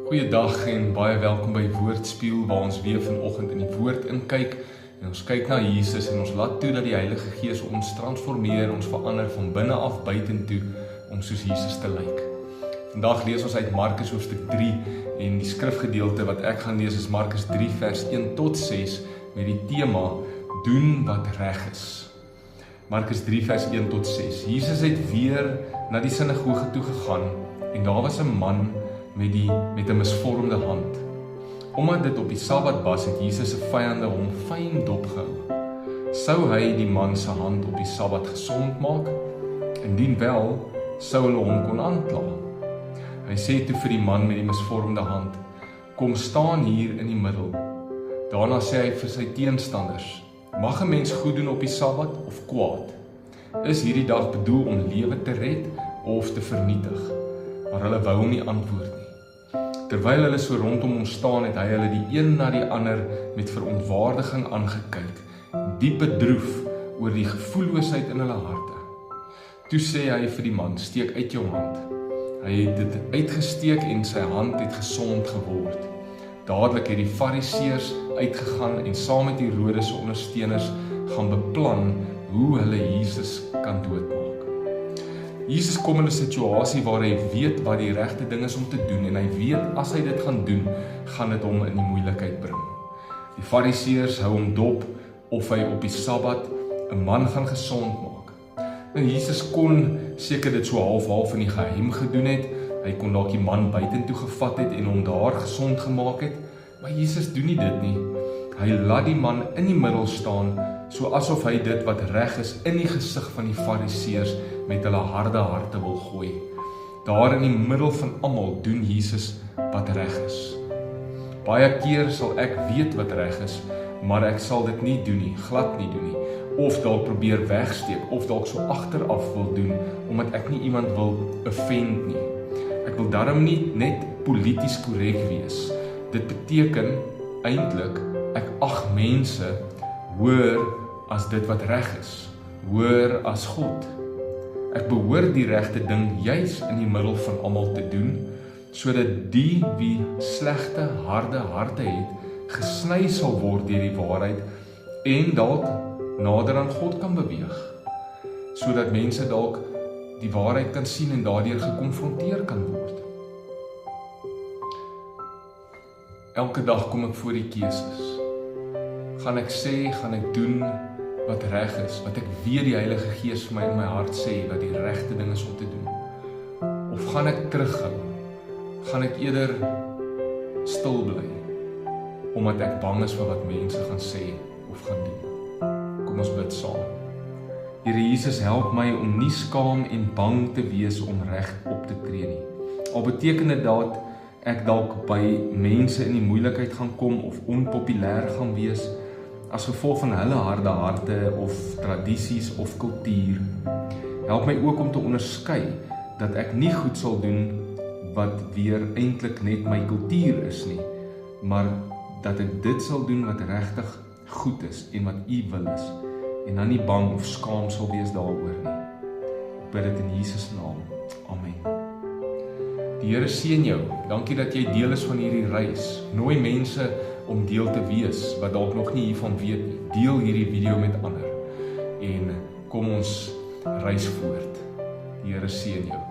Goeiedag en baie welkom by Woordspieël waar ons weer vanoggend in die woord inkyk en ons kyk na Jesus en ons laat toe dat die Heilige Gees ons transformeer, ons verander van binne af buitentoe om soos Jesus te lyk. Vandag lees ons uit Markus hoofstuk 3 en die skrifgedeelte wat ek gaan lees is Markus 3 vers 1 tot 6 met die tema doen wat reg is. Markus 3 vers 1 tot 6. Jesus het weer na die sinagoge toe gegaan en daar was 'n man met 'n misvormde hand. Omdat dit op die Sabbat was, het Jesus se vyande hom fyn dopgehou. Sou hy die man se hand op die Sabbat gesond maak? Indien wel, sou hulle hom kon aankla. Hy sê toe vir die man met die misvormde hand, kom staan hier in die middel. Daarna sê hy vir sy teenstanders, mag 'n mens goed doen op die Sabbat of kwaad? Is hierdie dag bedoel om lewe te red of te vernietig? Maar hulle wou hom nie antwoord nie. Terwyl hulle so rondom hom staan, het hy hulle die een na die ander met verontwaardiging aangekyk, diep bedroef oor die gevoelloosheid in hulle harte. Toe sê hy vir die man, steek uit jou hand. Hy het dit uitgesteek en sy hand het gesond geword. Dadelik het die Fariseërs uitgegaan en saam met Herodes se ondersteuners gaan beplan hoe hulle Jesus kan doodmaak. Jesus kom in 'n situasie waar hy weet wat die regte ding is om te doen en hy weet as hy dit gaan doen, gaan dit hom in die moeilikheid bring. Die Fariseërs hou hom dop of hy op die Sabbat 'n man gaan gesond maak. Nou Jesus kon seker dit so half in die geheim gedoen het. Hy kon dalk die man buitentoe gevat het en hom daar gesond gemaak het, maar Jesus doen nie dit nie. Hy laat die man in die middel staan, so asof hy dit wat reg is in die gesig van die Fariseërs met hulle harde harte wil gooi. Daar in die middel van almal doen Jesus wat reg is. Baie keer sal ek weet wat reg is, maar ek sal dit nie doen nie, glad nie doen nie, of dalk probeer wegsteek, of dalk so agteraf wil doen, omdat ek nie iemand wil offend nie. Ek wil daarom nie net polities korrek wees. Dit beteken eintlik ek ag mense hoër as dit wat reg is, hoër as God. Ek behoort die regte ding juis in die middel van almal te doen, sodat die wie slegte, harde harte het, gesny sal word deur die waarheid en dalk nader aan God kan beweeg, sodat mense dalk die waarheid kan sien en daardeur gekonfronteer kan word. Elke dag kom ek voor die keuses. Gaan ek sê, gaan ek doen wat reg is, wat ek weet die Heilige Gees vir my in my hart sê, wat die regte ding is om te doen? Of gaan ek terughou? Gaan ek eerder stil bly, omdat ek bang is vir wat mense gaan sê of gaan doen? Kom ons bid saam. Here Jesus, help my om nie skaam en bang te wees om reg op te tree nie. Al beteken dit dat ek dalk by mense in die moeilikheid gaan kom of onpopulêr gaan wees, as gevolg van hulle harde harte of tradisies of kultuur. Help my ook om te onderskei dat ek nie goed sal doen wat weer eintlik net my kultuur is nie, maar dat ek dit sal doen wat regtig goed is en wat U wil is, en dan nie bang of skaam sal wees daaroor nie. Ek bid dit in Jesus naam. Amen. Die Here seën jou. Dankie dat jy deel is van hierdie reis. Nooi mense om deel te wees wat dalk nog nie hiervan weet nie. Deel hierdie video met ander en kom ons reis voort. Die Here seën jou.